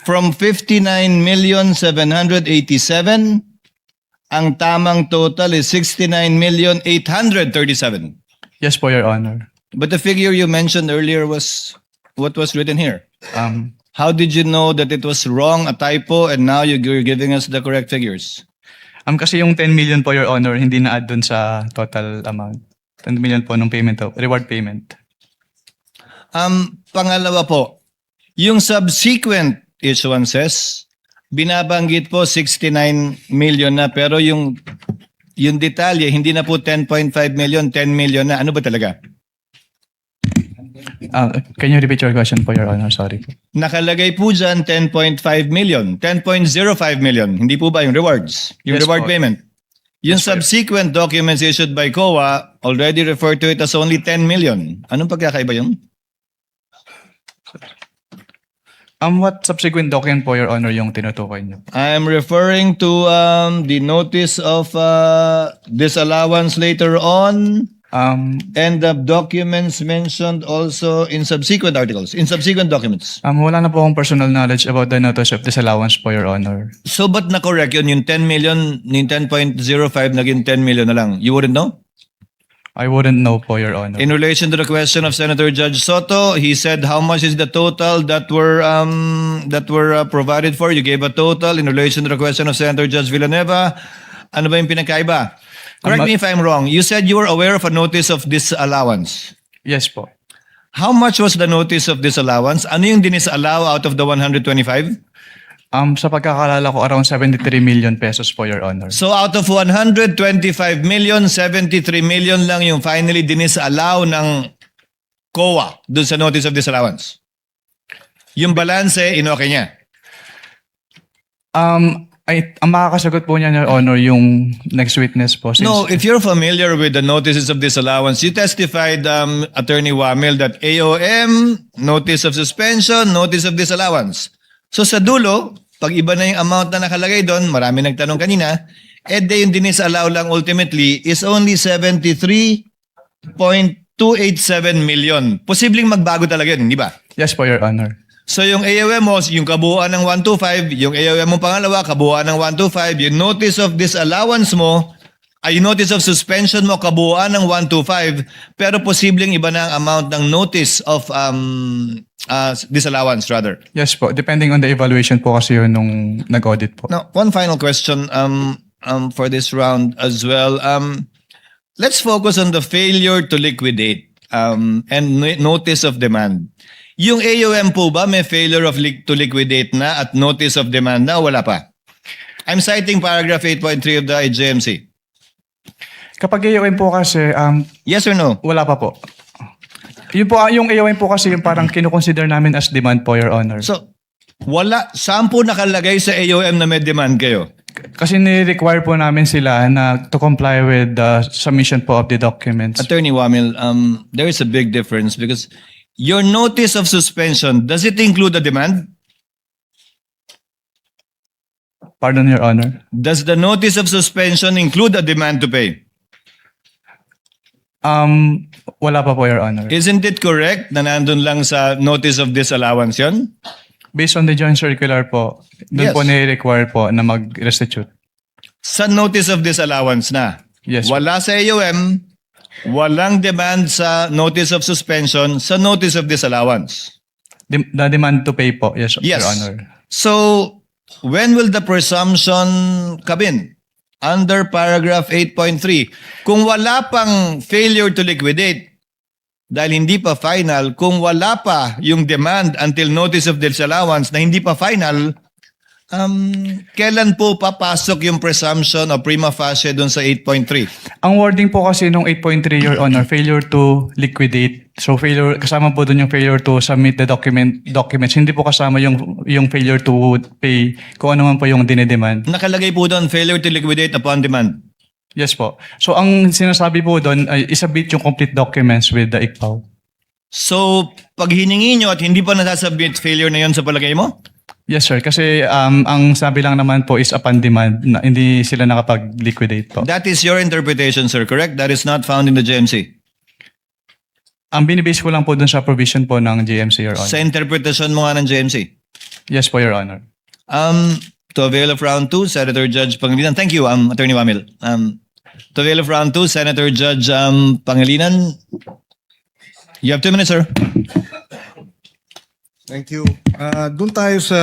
From 59,787,000, ang tamang total is 69,837,000. Yes po, Your Honor. But the figure you mentioned earlier was what was written here. Um, How did you know that it was wrong, a typo, and now you're giving us the correct figures? kasi yung 10 million po, Your Honor, hindi na-add dun sa total amount. 10 million po ng payment, reward payment. Pangalawa po, yung subsequent issuances, binabanggit po 69 million na, pero yung detalye, hindi na po 10.5 million, 10 million na. Ano ba talaga? Can you repeat your question po, Your Honor? Sorry. Nakalagay po dyan 10.5 million, 10.05 million. Hindi po ba yung rewards? Yung Yes reward po. payment? Yung Yes, sir. subsequent documents issued by COA already refer to it as only 10 million. Anong pagkakaiba yun? What subsequent document po, Your Honor, yung tinutukoy niyo? I'm referring to the notice of disallowance later on and the documents mentioned also in subsequent articles, in subsequent documents. Wala na po akong personal knowledge about the notice of disallowance po, Your Honor. So ba't na-correct yun? Yung 10 million, yung 10.05 naging 10 million na lang. You wouldn't know? I wouldn't know po, Your Honor. In relation to the question of Senator Judge Soto, he said how much is the total that were provided for. You gave a total. In relation to the question of Senator Judge Villanueva, ano ba yung pinagkaiba? Correct me if I'm wrong. You said you were aware of a notice of disallowance. Yes po. How much was the notice of disallowance? Ano yung dinisallow out of the 125? Sa pagkakalala ko, around 73 million pesos po, Your Honor. So out of 125 million, 73 million lang yung finally dinisallow ng COA dun sa notice of disallowance. Yung balance, inoke niya. Ang makakasagot po niya, Your Honor, yung next witness po. Since, No, if you're familiar with the notices of disallowance, you testified, Attorney Wamil, that AOM, notice of suspension, notice of disallowance. So sa dulo, pag iba na yung amount na nakalagay doon, marami nagtanong kanina, yung dinisallow lang ultimately is only 73.287 million. Posibleng magbago talaga yun, hindi ba? Yes po, Your Honor. So yung AOM mo, yung kabuuan ng 125, yung AOM mo pangalawa, kabuuan ng 125, yung notice of disallowance mo, ay yung notice of suspension mo, kabuuan ng 125, pero posibleng iba na ang amount ng notice of disallowance rather. Yes po. Depending on the evaluation po kasi yun nung nag-audit po. Now, one final question for this round as well. Let's focus on the failure to liquidate and notice of demand. Yung AOM po ba may failure of to liquidate na at notice of demand na? Wala pa. I'm citing paragraph 8.3 of the IJMC. Kapag AOM po kasi, Yes or no? wala pa po. Yun po, yung AOM po kasi yung parang kinukonsider namin as demand po, Your Honor. So, wala. Saan po nakalagay sa AOM na may demand kayo? Kasi ni-require po namin sila na to comply with the submission po of the documents. Attorney Wamil, there is a big difference because your notice of suspension, does it include the demand? Pardon, Your Honor. Does the notice of suspension include a demand to pay? Wala pa po, Your Honor. Isn't it correct na nandun lang sa notice of disallowance yun? Based on the joint circular po, doon Yes. po ni-require po na mag-restitute. Sa notice of disallowance na. Yes. Wala sa AOM, walang demand sa notice of suspension, sa notice of disallowance. The demand to pay po, yes, Yes. Your Honor. So, when will the presumption come in? Under paragraph 8.3. Kung wala pang failure to liquidate, dahil hindi pa final, kung wala pa yung demand until notice of disallowance na hindi pa final, kailan po papasok yung presumption o prima facie dun sa 8.3? Ang wording po kasi nung 8.3, Your Honor, failure to liquidate. So failure, kasama po doon yung failure to submit the documents. Hindi po kasama yung failure to pay kung ano man po yung dinedemand. Nakalagay po doon, failure to liquidate upon demand. Yes po. So ang sinasabi po doon ay isubmit yung complete documents with the ICPAW. So, pag hiningi nyo at hindi pa nasasubmit, failure na yun sa palagay mo? Yes sir, kasi ang sabi lang naman po is upon demand na hindi sila nakapag-liquidate po. That is your interpretation, sir, correct? That is not found in the JMC. Ang binibase ko lang po dun sa provision po ng JMC, Your Honor. Sa interpretation mo nga ng JMC. Yes po, Your Honor. To avail of round 2, Senator Judge Pangilinan. Thank you, Attorney Wamil. To avail of round 2, Senator Judge Pangilinan. You have 2 minutes, sir. Thank you. Doon tayo sa